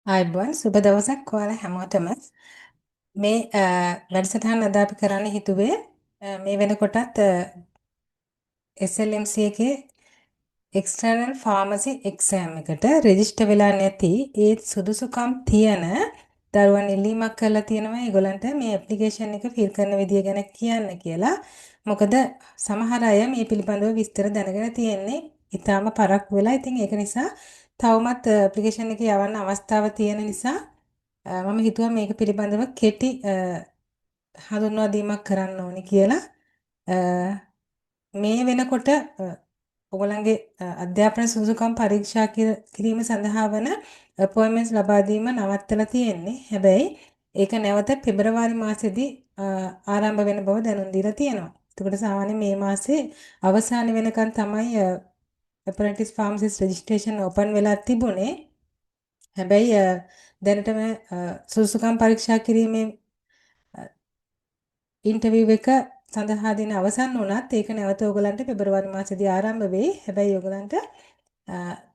ආයුබෝවන් සුබ දවසක් ඔයාලා හැමෝටම මේ වැඩසටහන අද අපි කරන්න හිතුවේ මේ වෙනකොටත් SLMC එකේ එක්ස්ටර්නල් ෆාමසි එක්සෑම් එකට රෙජිස්ටර් වෙලා නැති ඒ සුදුසුකම් තියෙන දරුවන් ඉල්ලීමක් කරලා තියෙනවා ඒගොල්ලන්ට මේ ඇප්ලිකේෂන් එක ෆිල් කරන විදිය ගැන කියන්න කියලා. මොකද සමහර අය මේ පිළිබඳව විස්තර දැනගෙන තියෙන්නේ ඊටාම පරක්කු වෙලා. ඉතින් ඒක නිසා තවමත් ඇප්ලිකේෂන් එක යවන්න අවස්ථාව තියෙන නිසා මම හිතුවා මේක පිළිබඳව කෙටි හඳුන්වා දීමක් කරන්න ඕනි කියලා. අ, මේ වෙනකොට ඔයගොල්ලන්ගේ අධ්‍යාපන සුසුකම් පරීක්ෂා කිරීම සඳහා වන අපොයින්ට්මන්ට්ස් ලබා දීම නවත්තලා තියෙන්නේ. හැබැයි ඒක නැවත පෙබරවාරි මාසෙදී ආරම්භ වෙන බව දැනුම් දීලා තියෙනවා. එතකොට සාමාන්‍යයෙන් මේ මාසේ අවසාන වෙනකන් තමයි apprentice pharmacist registration open වෙලා තිබුණේ. හැබැයි දැනටම සුසුකම් පරීක්ෂා කිරීමේ ඉන්ටර්විව් එක සඳහා දින අවසන් වුණත් ඒක නැවත ඕගලන්ට පෙබරවාරි මාසෙදී ආරම්භ වෙයි. හැබැයි ඕගලන්ට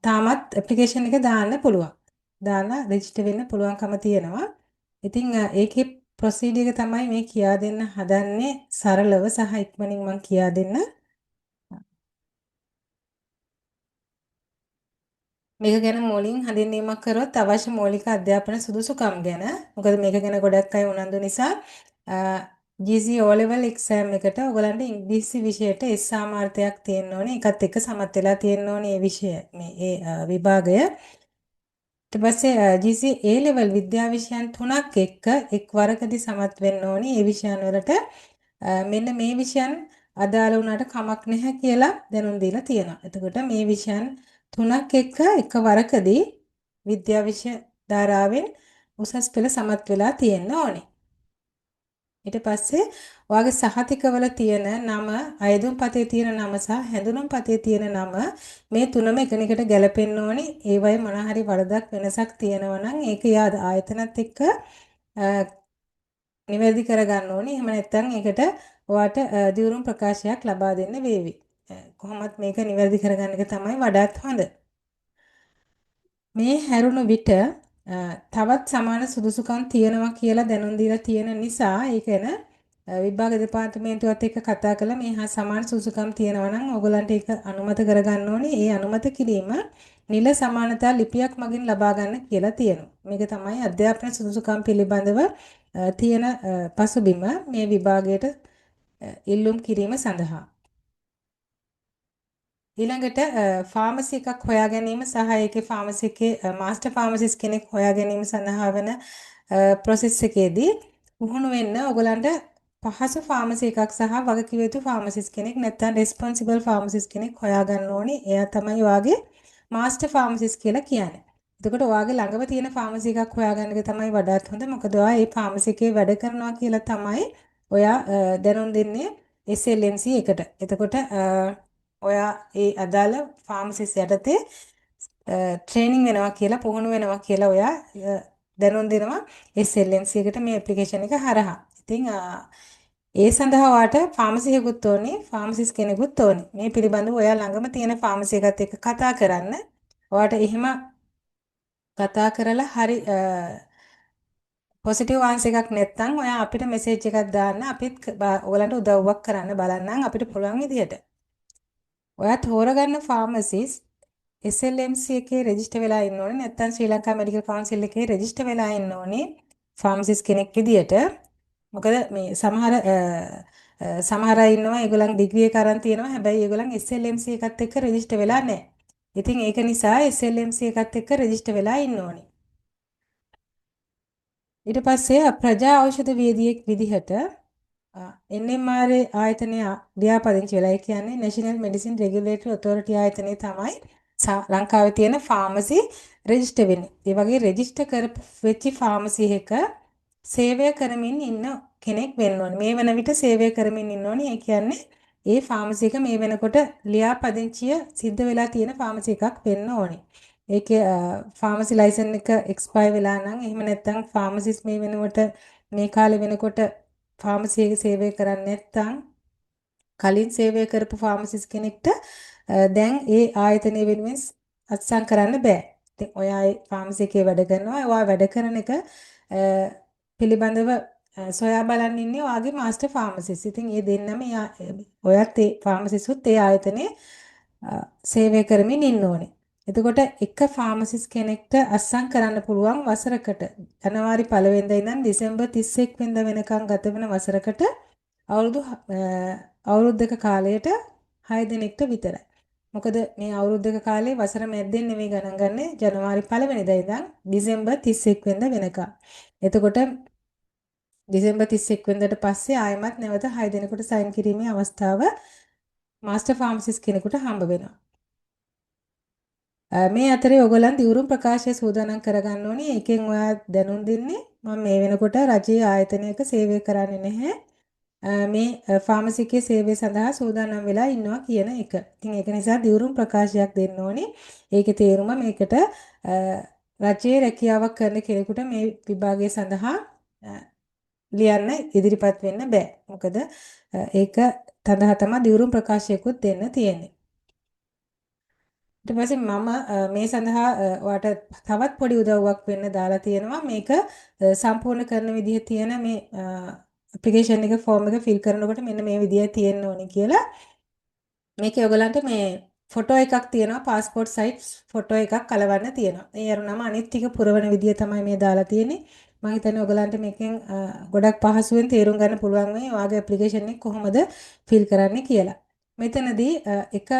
තාමත් ඇප්ලිකේෂන් එක දාන්න පුළුවන්. දාලා රෙජිස්ටර් වෙන්න පුළුවන්කම තියෙනවා. ඉතින් ඒකේ ප්‍රොසීඩර් එක තමයි මේ කියා දෙන්න හදන්නේ සරලව සහ ඉක්මනින් මම කියා දෙන්න. මේක ගැන මුලින් හඳුන්වීමක් කරොත් අවශ්‍ය මූලික අධ්‍යාපන සුදුසුකම් ගැන. මොකද මේක ගැන ගොඩක් අය උනන්දු නිසා GC O level exam එකට ඔයගලන්ට ඉංග්‍රීසි විෂයට S සාමාර්ථයක් තියෙන්න ඕනේ. ඒකත් එක්ක සමත් වෙලා තියෙන්න ඕනේ මේ විෂය විභාගය. ඊට පස්සේ GC A level විද්‍යා විෂයන් තුනක් එක්ක එක් වරකදී සමත් වෙන්න ඕනේ. මේ විෂයන් වලට මෙන්න මේ විෂයන් අදාළ වුණාට කමක් නැහැ කියලා දැනුම් දීලා තියෙනවා. එතකොට මේ විෂයන් තුනක් එක්ක එකවරකදී විද්‍යා විෂය ධාරාවෙන් උසස් පෙළ සමත් වෙලා තියෙන්න ඕනේ. ඊට පස්සේ ඔයාගේ සහතිකවල තියෙන නම, අයදුම් පතේ තියෙන නම සහ හැඳුනුම් පතේ තියෙන නම මේ තුනම එකිනෙකට ගැලපෙන්න ඕනේ. ඒ වගේ මොන හරි වරදක් වෙනසක් තියෙනවා නම් ඒක යාද ආයතනත් එක්ක නිවැරදි කරගන්න ඕනේ. එහෙම නැත්නම් ඒකට ඔයාට දියුණු ප්‍රකාශයක් ලබා දෙන්න වේවි. කොහොමත් මේක නිවැරදි කරගන්න එක තමයි වඩාත් හොඳ. මේ හැරුණු විට තවත් සමාන සුදුසුකම් තියෙනවා කියලා දැනුම් දීලා තියෙන නිසා ඒක ගැන විභාග දෙපාර්තමේන්තුවත් එක්ක කතා කරලා මේ හා සමාන සුදුසුකම් තියෙනවා නම් ඕගොල්ලන්ට ඒක අනුමත කරගන්න ඕනේ. ඒ අනුමත කිරීම නිල සමානතා ලිපියක් මගින් ලබා ගන්න කියලා තියෙනවා. මේක තමයි අධ්‍යාපන සුදුසුකම් පිළිබඳව තියෙන පසුබිම මේ විභාගයට ඉල්ලුම් කිරීම සඳහා. ඊළඟට ෆාමසි එකක් හොයා ගැනීම සහ ඒකේ ෆාමසි එකේ මාස්ටර් ෆාමසිස්ට් කෙනෙක් හොයා ගැනීම සඳහා වන ප්‍රොසෙස් එකේදී පුහුණු වෙන්න ඔයගලන්ට පහසු ෆාමසි එකක් සහ වගකිව යුතු ෆාමසිස්ට් කෙනෙක් නැත්නම් රෙස්පොන්සිබල් ෆාමසිස්ට් කෙනෙක් හොයාගන්න ඕනේ. එයා තමයි ඔයාගේ මාස්ටර් ෆාමසිස්ට් කියලා කියන්නේ. එතකොට ඔයාගේ ළඟම තියෙන ෆාමසි එකක් හොයාගන්න එක තමයි වඩාත් හොඳ. මොකද ඔයා මේ ෆාමසි එකේ වැඩ කරනවා කියලා තමයි ඔයා දැනුම් දෙන්නේ SLMC එකට. එතකොට ඔයා ඒ අදාළ ෆාමසිස්ට් යටතේ ට්‍රේනින් වෙනවා කියලා පුහුණු වෙනවා කියලා ඔයා දැනුම් දෙනවා SLMC එකට මේ ඇප්ලිකේෂන් එක හරහා. ඉතින් ඒ සඳහා ඔයාට ෆාමසියෙකුත් ඕනේ, ෆාමසිස්ට් කෙනෙකුත් ඕනේ. මේ පිළිබඳව ඔයා ළඟම තියෙන ෆාමසි එකත් එක්ක කතා කරන්න. ඔයාට එහෙම කතා කරලා හරි පොසිටිව් ආන්සර් එකක් නැත්නම් ඔයා අපිට මෙසේජ් එකක් දාන්න. අපිත් ඔයාලන්ට උදව්වක් කරන්න බලන්නම් අපිට පුළුවන් විදියට. ඔයා තෝරගන්න ෆාමසිස් SLMC එකේ රෙජිස්ටර් වෙලා ඉන්න ඕනේ. නැත්නම් ශ්‍රී ලංකා මෙඩිකල් කවුන්සිල් එකේ රෙජිස්ටර් වෙලා ඉන්න ඕනේ ෆාමසිස් කෙනෙක් විදියට. මොකද මේ සමහර අය ඉන්නවා ඒගොල්ලන් ඩිග්‍රී එක අරන් තියෙනවා. හැබැයි ඒගොල්ලන් SLMC එකත් එක්ක රෙජිස්ටර් වෙලා නැහැ. ඉතින් ඒක නිසා SLMC එකත් එක්ක රෙජිස්ටර් වෙලා ඉන්න ඕනේ. ඊට පස්සේ ප්‍රජා ඖෂධ වේදිකයෙක් විදිහට NMRA ආයතනය ලියාපදිංචි වෙලා. ඒ කියන්නේ National Medicine Regulatory Authority ආයතනය තමයි ලංකාවේ තියෙන ෆාමසි රෙජිස්ටර් වෙන්නේ. ඒ වගේ රෙජිස්ටර් වෙච්ච ෆාමසි එක සේවය කරමින් ඉන්න කෙනෙක් වෙන්න ඕනේ. මේ වෙන විට සේවය කරමින් ඉන්න ඕනේ. ඒ කියන්නේ ඒ ෆාමසි එක මේ වෙනකොට ලියාපදිංචිය සිද්ධ වෙලා තියෙන ෆාමසි එකක් වෙන්න ඕනේ. ඒකේ ෆාමසි ලයිසන් එක එක්ස්පයර් වෙලා නම් එහෙම නැත්නම් ෆාමසිස්ට් මේ වෙනකොට මේ කාලේ වෙනකොට ෆාමසි එකේ සේවය කරන්නේ නැත්නම් කලින් සේවය කරපු ෆාමසිස්ට් කෙනෙක්ට දැන් ඒ ආයතනය වෙනුවෙන් අත්සන් කරන්න බෑ. ඉතින් ඔයා ඒ ෆාමසි එකේ වැඩ කරනවා. ඔයා වැඩ කරන එක පිළිබඳව සොයා බලන් ඉන්නේ ඔයාගේ මාස්ටර් ෆාමසිස්ට්. ඉතින් මේ දෙන්නම ඔයත් ඒ ෆාමසිස්ට්ුත් ඒ ආයතනයේ සේවය කරමින් ඉන්න ඕනේ. එතකොට එක ෆාමසිස්ට් කෙනෙක්ට අස්සම් කරන්න පුළුවන් වසරකට ජනවාරි 1 වෙනිදා ඉඳන් දෙසැම්බර් 31 වෙනිදා වෙනකන් ගත වෙන වසරකට අවුරුද්දක කාලයට 6 දිනකට විතරයි. මොකද මේ අවුරුද්දක කාලේ වසර මැද්දෙන් නෙමෙයි ගණන් ගන්නේ ජනවාරි 1 වෙනිදා ඉඳන් දෙසැම්බර් 31 වෙනිදා වෙනකන්. එතකොට දෙසැම්බර් 31 වෙනිදාට පස්සේ ආයෙමත් නැවත 6 දිනකට සයින් කිරීමේ අවස්ථාව මාස්ටර් ෆාමසිස්ට් කෙනෙකුට හම්බ වෙනවා. මේ අතරේ ඔයගොල්ලන් දිවුරුම් ප්‍රකාශය සූදානම් කරගන්න ඕනේ. ඒකෙන් ඔයා දැනුම් දෙන්නේ මම මේ වෙනකොට රජයේ ආයතනයක සේවය කරන්නේ නැහැ. මේ ෆාමසි එකේ සේවය සඳහා සූදානම් වෙලා ඉන්නවා කියන එක. ඉතින් ඒක නිසා දිවුරුම් ප්‍රකාශයක් දෙන්න ඕනේ. ඒකේ තේරුම මේකට රජයේ රැකියාවක් කරන කෙනෙකුට මේ විභාගය සඳහා ලියන්න ඉදිරිපත් වෙන්න බෑ. මොකද ඒක සඳහා තමයි දිවුරුම් ප්‍රකාශයකුත් දෙන්න තියෙන්නේ. ඊට පස්සේ මම මේ සඳහා ඔයාලට තවත් පොඩි උදව්වක් වෙන්න දාලා තියෙනවා. මේක සම්පූර්ණ කරන විදිහ තියෙන මේ ඇප්ලිකේෂන් එක ෆෝම් එක ෆිල් කරනකොට මෙන්න මේ විදිය තියෙන්න ඕනේ කියලා. මේකේ ඔයගලන්ට මේ ෆොටෝ එකක් තියෙනවා પાස්පෝර්ට් සයිස් ෆොටෝ එකක් කලවන්න තියෙනවා. ඒ අරුණම අනිත් ටික පුරවන විදිය තමයි මේ දාලා තියෙන්නේ. මම හිතන්නේ ඔයගලන්ට මේකෙන් ගොඩක් පහසුවෙන් තේරුම් ගන්න පුළුවන් මේ ඔයාගේ ඇප්ලිකේෂන් එක කොහොමද ෆිල් කරන්නේ කියලා. මෙතනදී එක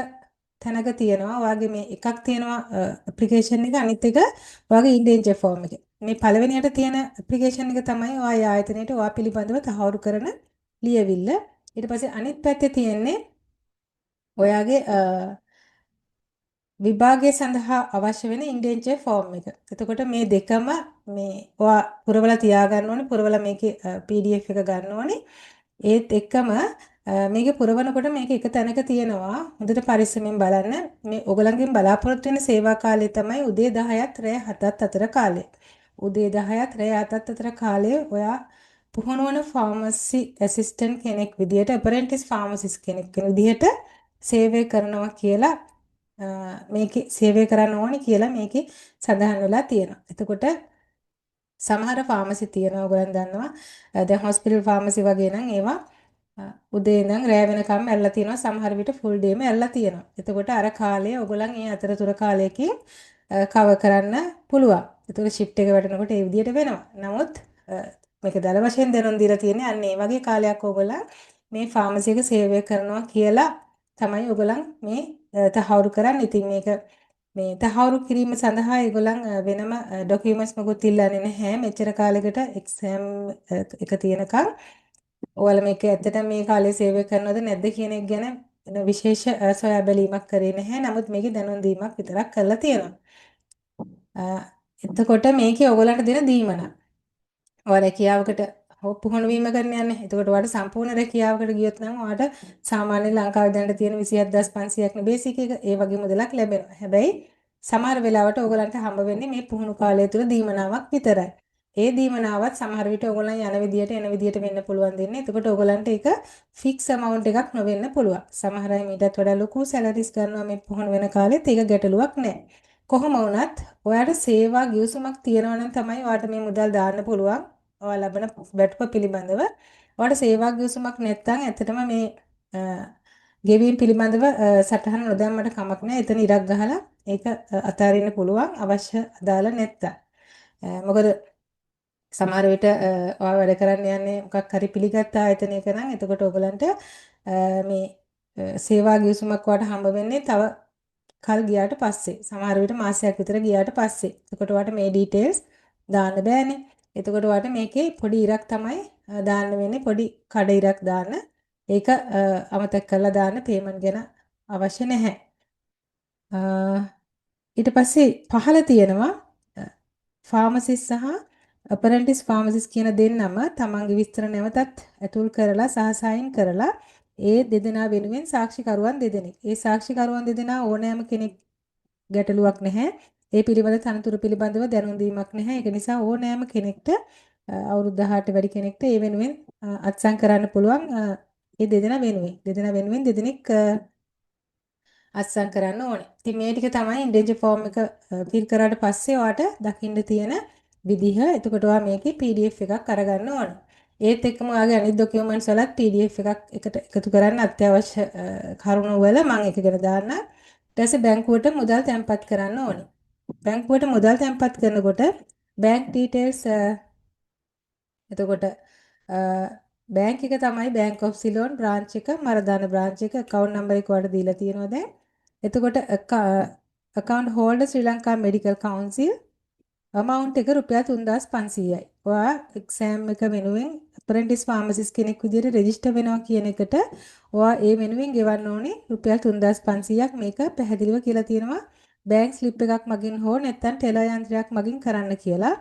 තැනක තියෙනවා ඔයාගේ මේ එකක් තියෙනවා ඇප්ලිකේෂන් එක අනිත් එක ඔයාගේ ඉන්ඩෙන්චර් ෆෝම් එක. මේ පළවෙනියට තියෙන ඇප්ලිකේෂන් එක තමයි ඔයා ආයතනයේට ඔයා පිළිබඳව තහවුරු කරන ලියවිල්ල. ඊට පස්සේ අනිත් පැත්තේ තියෙන්නේ ඔයාගේ විභාගය සඳහා අවශ්‍ය වෙන ඉන්ඩෙන්චර් ෆෝම් එක. එතකොට මේ දෙකම මේ ඔයා පුරවලා තියාගන්න ඕනේ. පුරවලා මේකේ PDF එක ගන්න ඕනේ. ඒත් එක්කම මේකේ පුරවනකොට මේක එක තැනක තියෙනවා. හොඳට පරිස්සමෙන් බලන්න. මේ ඔයගලන්ගෙන් බලාපොරොත්තු වෙන සේවා කාලය තමයි උදේ 10ත් රෑ 7ත් අතර කාලය. උදේ 10ත් රෑ 7ත් අතර කාලය ඔයා පුහුණුවන ෆාමසි ඇසිස්ටන්ට් කෙනෙක් විදියට අපරෙන්ටිස් ෆාමසිස්ට් කෙනෙක් වෙන විදියට සේවය කරනවා කියලා මේකේ සේවය කරන්න ඕනේ කියලා මේකේ සඳහන් වෙලා තියෙනවා. එතකොට සමහර ෆාමසි තියෙනවා ඔයගොල්ලන් දන්නවා. දැන් හොස්පිටල් ෆාමසි වගේ නම් ඒවා උදේ ඉඳන් රෑ වෙනකම් ඇරලා තියෙනවා. සමහර විට ෆුල් ඩේම ඇරලා තියෙනවා. එතකොට අර කාලය ඔයගොල්ලන් ඒ අතරතුර කාලයකින් කවර් කරන්න පුළුවන්. එතකොට ෂිෆ්ට් එක වැටෙනකොට ඒ විදිහට වෙනවා. නමුත් මේක දල වශයෙන් දැනුම් දීලා තියෙන්නේ අන්න ඒ වගේ කාලයක් ඔයගොල්ලන් මේ ෆාමසි එක සේවය කරනවා කියලා තමයි ඔයගොල්ලන් මේ තහවුරු කරන්නේ. ඉතින් මේක මේ තහවුරු කිරීම සඳහා ඒගොල්ලන් වෙනම ડોකියුමන්ට්ස් මොකුත් ඉල්ලන්නේ නැහැ. මෙච්චර කාලයකට එක්සෑම් එක තියෙනකන් ඔයාලා මේක ඇත්තටම මේ කාලේ සේවය කරනවද නැද්ද කියන එක ගැන විශේෂ සොයා බැලීමක් කරේ නැහැ. නමුත් මේකේ දැනුම් දීමක් විතරක් කරලා තියෙනවා. එතකොට මේකේ ඔයගොල්ලන්ට දෙන දීමන. ඔයාලා රැකියාවකට පුහුණු වීම කරන්න යන්නේ. එතකොට ඔයාලට සම්පූර්ණ රැකියාවකට ගියොත් නම් ඔයාලට සාමාන්‍ය ලංකාවේ දැනට තියෙන 27500ක් නේ බේසික් එක. ඒ වගේ මුදලක් ලැබෙනවා. හැබැයි සමහර වෙලාවට ඔයගලන්ට හම්බ වෙන්නේ මේ පුහුණු කාලය තුල දීමනාවක් විතරයි. ඒ දීමනාවත් සමහර විට ඔයගොල්ලන් යන විදියට එන විදියට වෙන්න පුළුවන් දෙන්නේ. එතකොට ඔයගලන්ට ඒක ෆික්ස් amount එකක් නොවෙන්න පුළුවන්. සමහර අය මීටත් වඩා ලොකු සැලරිස් ගන්නවා මේ පුහුණු වෙන කාලෙත් ඒක ගැටලුවක් නෑ. කොහොම වුණත් ඔයාලට සේවා ගිවිසුමක් තියෙනවා නම් තමයි ඔයාලට මේ මුදල් දාන්න පුළුවන්. ඔයා ලබන වැටුප පිළිබඳව ඔයාලට සේවා ගිවිසුමක් නැත්නම් ඇත්තටම මේ ගෙවීම් පිළිබඳව සටහන නොදැම්මට කමක් නැහැ. එතන ඉරක් ගහලා ඒක අතාරින්න පුළුවන් අවශ්‍ය අදාළ නැත්තම්. මොකද සමහර විට ඔයා වැඩ කරන්න යන්නේ මොකක් හරි පිළිගත් ආයතනයක නම් එතකොට ඔයගලන්ට මේ සේවා ගිවිසුමක් ඔයාලට හම්බ වෙන්නේ තව කල් ගියාට පස්සේ. සමහර විට මාසයක් විතර ගියාට පස්සේ. එතකොට ඔයාලට මේ ඩීටේල්ස් දාන්න බෑනේ. එතකොට ඔයාලට මේකේ පොඩි ඉරක් තමයි දාන්න වෙන්නේ. පොඩි කඩ ඉරක් දාන්න. ඒක අමතක කරලා දාන්න පේමන්ට් ගැන අවශ්‍ය නැහැ. ඊට පස්සේ පහළ තියෙනවා ෆාමසිස්ට් සහ අපරෙන්ටිස් ෆාමසිස්ට් කියන දෙන්නම තමන්ගේ විස්තර නැවතත් ඇතුල් කරලා සහ සයින් කරලා ඒ දෙදෙනා වෙනුවෙන් සාක්ෂිකරුවන් දෙදෙනෙක්. ඒ සාක්ෂිකරුවන් දෙදෙනා ඕනෑම කෙනෙක් ගැටලුවක් නැහැ. ඒ පිළිබඳ තනතුරු පිළිබඳව දැනුම් දීමක් නැහැ. ඒක නිසා ඕනෑම කෙනෙක්ට අවුරුදු 18 වැඩි කෙනෙක්ට ඒ වෙනුවෙන් අත්සන් කරන්න පුළුවන්. ඒ දෙදෙනා වෙනුවෙන් දෙදෙනෙක් අත්සන් කරන්න ඕනේ. ඉතින් මේ ටික තමයි ඉන්ඩෙන්චර් ෆෝම් එක ෆිල් කරාට පස්සේ ඔයාලට දකින්න තියෙන විදිහ. එතකොට ඔයා මේකේ PDF එකක් අරගන්න ඕන. ඒත් එක්කම ඔයාගේ අනිත් ડોකියුමන්ට්ස් වලත් PDF එකක් එකට එකතු කරන්න අත්‍යවශ්‍ය කරුණු වල මම එක ගැන දාන්න. ඊට පස්සේ බැංකුවට මුදල් තැන්පත් කරන්න ඕනේ. බැංකුවට මුදල් තැන්පත් කරනකොට බැංක් ඩීටේල්ස් එතකොට බැංක් එක තමයි බැංක් ඔෆ් සිලෝන් බ්‍රාන්ච් එක මරදාන බ්‍රාන්ච් එක account number එක ඔයාලට දීලා තියෙනවා දැන්. එතකොට account holder ශ්‍රී ලංකා මෙඩිකල් කවුන්සිල් amount එක රුපියල් 3500යි. ඔයා exam එක වෙනුවෙන් apprentice pharmacist කෙනෙක් විදිහට register වෙනවා කියන එකට ඔයා ඒ වෙනුවෙන් ගෙවන්න ඕනේ රුපියල් 3500ක්. මේක පැහැදිලිව කියලා තියෙනවා bank slip එකක් මගින් හෝ නැත්නම් ටෙලර් යන්ත්‍රයක් මගින් කරන්න කියලා.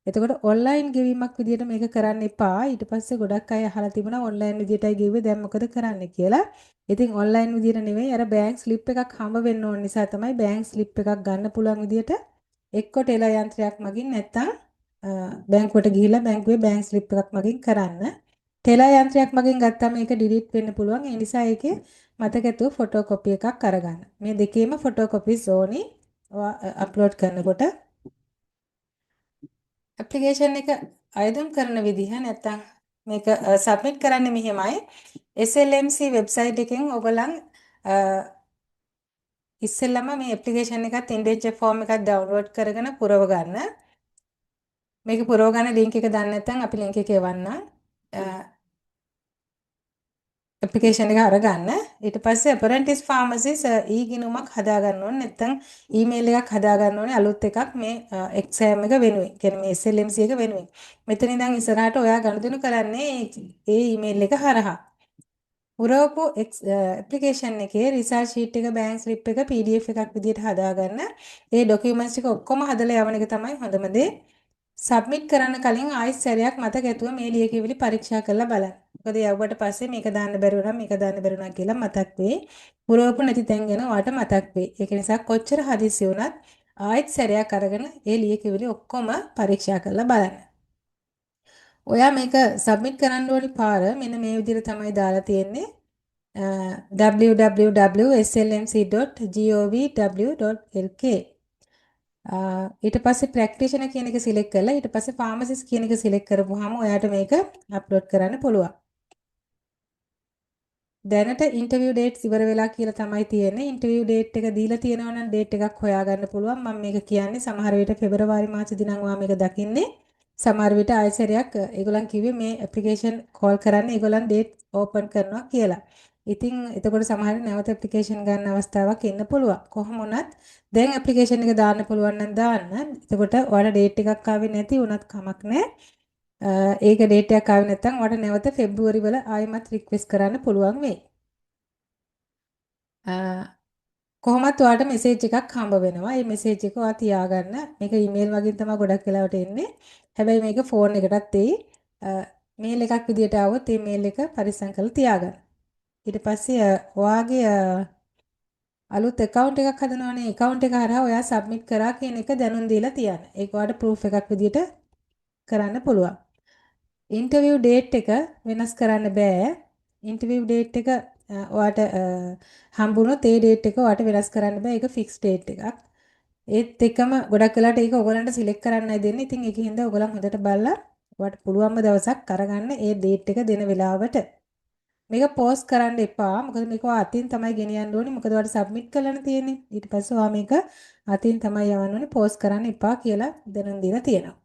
එතකොට ඔන්ලයින් ගෙවීමක් විදියට මේක කරන්න එපා. ඊට පස්සේ ගොඩක් අය අහලා තිබුණා ඔන්ලයින් විදියටයි ගෙවුවේ දැන් මොකද කරන්න කියලා. ඉතින් ඔන්ලයින් විදියට නෙවෙයි අර බැංක් ස්ලිප් එකක් හම්බ වෙන්න ඕන නිසා තමයි බැංක් ස්ලිප් එකක් ගන්න පුළුවන් විදියට එක්ක ටෙලර් යන්ත්‍රයක් මගින් නැත්තම් බැංකුවට ගිහිල්ලා බැංකුවේ බැංක් ස්ලිප් එකක් මගින් කරන්න. ටෙලර් යන්ත්‍රයක් මගින් ගත්තාම ඒක ඩිලීට් වෙන්න පුළුවන්. ඒ නිසා ඒකේ මතකතුව ෆොටෝකොපි එකක් අරගන්න. මේ දෙකේම ෆොටෝකොපිස් ඕනි. අප්ලෝඩ් කරනකොට ඇප්ලිකේෂන් එක අයදුම් කරන විදිහ නැත්තම් මේක සබ්මිට් කරන්නේ මෙහෙමයි. SLMC වෙබ්සයිට් එකෙන් ඔයගොල්ලන් ඉස්සෙල්ලම මේ ඇප්ලිකේෂන් එකත් ඉන්ඩෙන්චර් ෆෝම් එකක් ඩවුන්ලෝඩ් කරගෙන පුරව ගන්න. මේක පුරව ගන්න ලින්ක් එක දන්නේ නැත්නම් අපි ලින්ක් එක එවන්නම්. ඇප්ලිකේෂන් එක අරගන්න. ඊට පස්සේ අපරෙන්ටිස් ෆාමසිස් ඊගිනුමක් හදා ගන්න ඕනේ. නැත්නම් ඊමේල් එකක් හදා ගන්න ඕනේ අලුත් එකක් මේ එක්සෑම් එක වෙනුවෙන්. කියන්නේ මේ SLMC එක වෙනුවෙන්. මෙතන ඉඳන් ඉස්සරහට ඔයා ගනුදෙනු කරන්නේ ඒ ඊමේල් එක හරහා. පුරවපු ඇප්ලිකේෂන් එකේ රිසර්ච් ෂීට් එක බෑන්ක් ස්ලිප් එක PDF එකක් විදිහට හදාගන්න. ඒ ડોකියුමන්ට්ස් ටික ඔක්කොම හදලා යවන එක තමයි හොඳම දේ. සබ්මිට් කරන්න කලින් ආයෙත් සැරයක් මතක ඇතුව මේ ලියකියවිලි පරීක්ෂා කරලා බලන්න. මොකද යවුවට පස්සේ මේක දාන්න බැරි වුණා මේක දාන්න බැරි වුණා කියලා මතක් වෙයි. පුරවපු නැති තැන් ගැන ඔයාලට මතක් වෙයි. ඒක නිසා කොච්චර හදිස්සි වුණත් ආයෙත් සැරයක් අරගෙන ඒ ලියකියවිලි ඔක්කොම පරීක්ෂා කරලා බලන්න. ඔයා මේක සබ්මිට් කරන්න ඕනි පාර මෙන්න මේ විදිහට තමයි දාලා තියෙන්නේ. www.slmc.gov.lk ඊට පස්සේ ප්‍රැක්ටිෂනර් කියන එක සිලෙක්ට් කරලා ඊට පස්සේ ෆාමසිස්ට් කියන එක සිලෙක්ට් කරපුවාම ඔයාට මේක අප්ලෝඩ් කරන්න පුළුවන්. දැනට ඉන්ටර්විව් ඩේට්ස් ඉවර වෙලා කියලා තමයි තියෙන්නේ. ඉන්ටර්විව් ඩේට් එක දීලා තියෙනවා නම් ඩේට් එකක් හොයාගන්න පුළුවන්. මම මේක කියන්නේ සමහර විට පෙබරවාරි මාස දිනම් ඔයා මේක දකින්නේ. සමහර විට ආයෙසරයක් ඒගොල්ලන් කිව්වේ මේ ඇප්ලිකේෂන් කෝල් කරන්න ඒගොල්ලන් ඩේට් ඕපන් කරනවා කියලා. ඉතින් එතකොට සමහර නැවත ඇප්ලිකේෂන් ගන්න අවස්ථාවක් එන්න පුළුවන්. කොහොම වුණත් දැන් ඇප්ලිකේෂන් එක දාන්න පුළුවන් නම් දාන්න. එතකොට ඔයාලා ඩේට් එකක් ආවේ නැති වුණත් කමක් නැහැ. ඒක ඩේට් එකක් ආවේ නැත්නම් ඔයාලට නැවත පෙබ්‍රුවරි වල ආයෙමත් රික්වෙස්ට් කරන්න පුළුවන් වෙයි. කොහොමත් ඔයාලට මෙසේජ් එකක් හම්බ වෙනවා. මේ මෙසේජ් එක ඔයා තියාගන්න. මේක ඊමේල් වලින් තමයි ගොඩක් වෙලාවට එන්නේ. හැබැයි මේක ෆෝන් එකටත් එයි. මේල් එකක් විදියට ආවොත් මේ මේල් එක පරිස්සම් කරලා තියාගන්න. ඊට පස්සේ ඔයාගේ අලුත් account එකක් හදනවනේ account එක හරහා ඔයා submit කරා කියන එක දැනුම් දීලා තියන්න. ඒක ඔයාලට proof එකක් විදියට කරන්න පුළුවන්. ඉන්ටර්විව් ඩේට් එක වෙනස් කරන්න බෑ. ඉන්ටර්විව් ඩේට් එක ඔයාට හම්බුනොත් ඒ ඩේට් එක ඔයාට වෙනස් කරන්න බෑ. ඒක ෆික්ස් ඩේට් එකක්. ඒත් එකම ගොඩක් වෙලාවට ඒක ඔයගලන්ට සිලෙක්ට් කරන්නයි දෙන්නේ. ඉතින් ඒකින්ද ඔයගලන් හොඳට බලලා ඔයාට පුළුවන්ම දවසක් අරගන්න ඒ ඩේට් එක දෙන වෙලාවට. මේක පෝස්ට් කරන්න එපා. මොකද මේක ඔයා අතින් තමයි ගෙනියන්න ඕනේ. මොකද ඔයාට සබ්මිට් කරන්න තියෙන්නේ. ඊට පස්සේ ඔයා මේක අතින් තමයි යවන්න ඕනේ. පෝස්ට් කරන්න එපා කියලා දැනුම් දීලා තියෙනවා.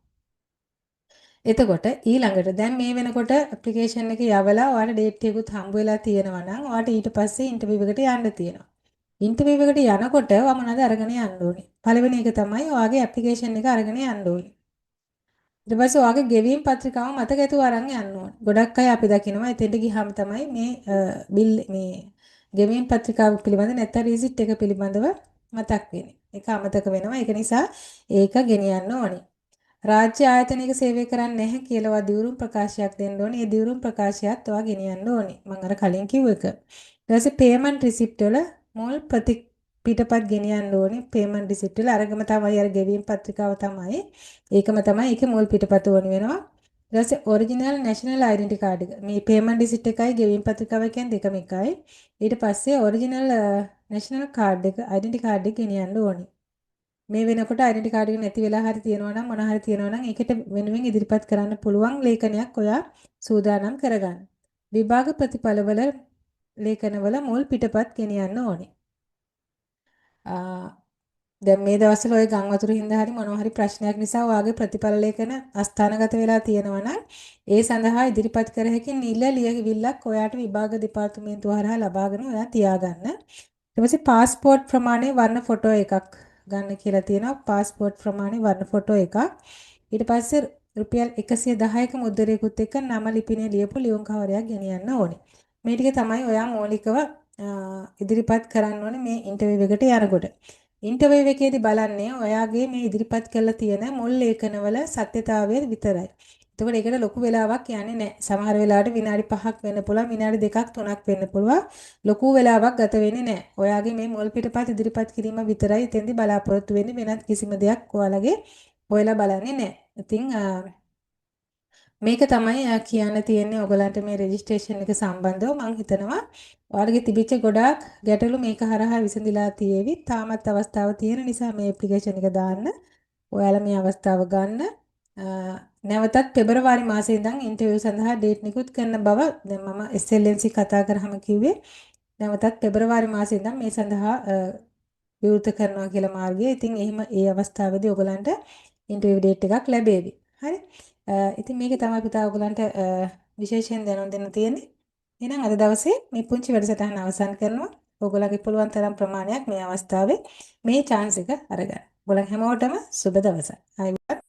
එතකොට ඊළඟට දැන් මේ වෙනකොට ඇප්ලිකේෂන් එක යවලා ඔයාලට ඩේට් එකකුත් හම්බ වෙලා තියෙනවා නම් ඔයාලට ඊට පස්සේ ඉන්ටර්විව් එකට යන්න තියෙනවා. ඉන්ටර්විව් එකට යනකොට ඔයා මොනවද අරගෙන යන්න ඕනේ? පළවෙනි එක තමයි ඔයාගේ ඇප්ලිකේෂන් එක අරගෙන යන්න ඕනේ. ඊට පස්සේ ඔයාගේ ගෙවීම් පත්‍රිකාව මතක ඇතුව අරන් යන්න ඕනේ. ගොඩක් අය අපි දකිනවා එතෙන්ට ගියාම තමයි මේ ගෙවීම් පත්‍රිකාව පිළිබඳ නැත්නම් රිසිට් එක පිළිබඳව මතක් වෙන්නේ. ඒක අමතක වෙනවා. ඒක නිසා ඒක ගෙනියන්න ඕනේ. රාජ්‍ය ආයතනයක සේවය කරන්නේ නැහැ කියලා ඔයා දිවුරුම් ප්‍රකාශයක් දෙන්න ඕනේ. ඒ දිවුරුම් ප්‍රකාශයත් ඔයා ගෙනියන්න ඕනේ. මම අර කලින් කිව්ව එක. ඊට පස්සේ පේමන්ට් රිසිප්ට් වල මුල් පිටපත් ගෙනියන්න ඕනේ. පේමන්ට් රිසිප්ට් වල අරගම තමයි අර ගෙවීම් පත්‍රිකාව තමයි. ඒකම තමයි ඒකේ මුල් පිටපත ඕනේ වෙනවා. ඊට පස්සේ ඔරිජිනල් නැෂනල් ඩෙන්ටිටි කාඩ් එක. මේ පේමන්ට් රිසිට් එකයි ගෙවීම් පත්‍රිකාවයි කියන්නේ දෙකම එකයි. ඊට පස්සේ ඔරිජිනල් නැෂනල් කාඩ් එක ඩෙන්ටිටි කාඩ් එක ගෙනියන්න ඕනි. මේ වෙනකොට ඩෙන්ටිටි කාඩ් එක නැති වෙලා හරි තියෙනවා නම් මොන හරි තියෙනවා නම් ඒකට වෙනුවෙන් ඉදිරිපත් කරන්න පුළුවන් ලේඛනයක් ඔයා සූදානම් කරගන්න. විභාග ප්‍රතිඵලවල ලේඛනවල මුල් පිටපත් ගෙනියන්න ඕනි. දැන් මේ දවස්වල ඔය ගම් වතුර හින්දා හරි මොනවා හරි ප්‍රශ්නයක් නිසා ඔයාගේ ප්‍රතිඵල ලේඛන අස්ථානගත වෙලා තියෙනවා නම් ඒ සඳහා ඉදිරිපත් කර හැකි නිල ලියවිල්ලක් ඔයාට විභාග දෙපාර්තමේන්තුව හරහා ලබාගෙන ඔයා තියාගන්න. ඊට පස්සේ પાස්පෝර්ට් ප්‍රමාණය වර්ණ ෆොටෝ එකක් ගන්න කියලා තියෙනවා. પાස්පෝර්ට් ප්‍රමාණය වර්ණ ෆොටෝ එකක්. ඊට පස්සේ රුපියල් 110ක මුද්දරයකුත් එක්ක නම ලිපිනේ ලියපු ලියුම් කවරයක් ගෙනියන්න ඕනේ. මේ ටික තමයි ඔයා මৌলিකව ඉදිරිපත් කරන්න ඕනේ මේ ඉන්ටර්විව් එකට යනකොට. ඉන්ටර්විව් එකේදී බලන්නේ ඔයාගේ මේ ඉදිරිපත් කරලා තියෙන මුල් ලේඛනවල සත්‍යතාවය විතරයි. එතකොට ඒකට ලොකු වෙලාවක් යන්නේ නැහැ. සමහර වෙලාවට විනාඩි 5ක් වෙන්න පුළුවන්, විනාඩි 2ක් 3ක් වෙන්න පුළුවන්. ලොකු වෙලාවක් ගත වෙන්නේ නැහැ. ඔයාගේ මේ මුල් පිටපත් ඉදිරිපත් කිරීම විතරයි එතෙන්දී බලාපොරොත්තු වෙන්නේ. වෙනත් කිසිම දෙයක් ඔයාලගේ හොයලා බලන්නේ නැහැ. ඉතින් මේක තමයි කියන්න තියෙන්නේ ඔයගලන්ට මේ රෙජිස්ට්‍රේෂන් එක සම්බන්ධව. මම හිතනවා ඔයාලගේ තිබිච්ච ගොඩාක් ගැටලු මේක හරහා විසඳලා තියෙවි. තාමත් අවස්ථාව තියෙන නිසා මේ ඇප්ලිකේෂන් එක දාන්න. ඔයාලා මේ අවස්ථාව ගන්න. නැවතත් පෙබරවාරි මාසයේ ඉඳන් ඉන්ටර්විව් සඳහා ඩේට් නිකුත් කරන බව දැන් මම SLNC කතා කරාම කිව්වේ. නැවතත් පෙබරවාරි මාසයේ ඉඳන් මේ සඳහා විවෘත කරනවා කියලා මාර්ගය. ඉතින් එහෙම ඒ අවස්ථාවේදී ඔයගලන්ට ඉන්ටර්විව් ඩේට් එකක් ලැබෙවි. හරි. ඉතින් මේක තමයි පුතා ඔයගලන්ට විශේෂයෙන් දැනුම් දෙන්න තියෙන්නේ. එහෙනම් අද දවසේ මේ පුංචි වැඩසටහන අවසන් කරනවා. ඔයගලගේ පුළුවන් තරම් ප්‍රමාණයක් මේ අවස්ථාවේ මේ chance එක අරගන්න. ඔයගලන් හැමෝටම සුබ දවසක්.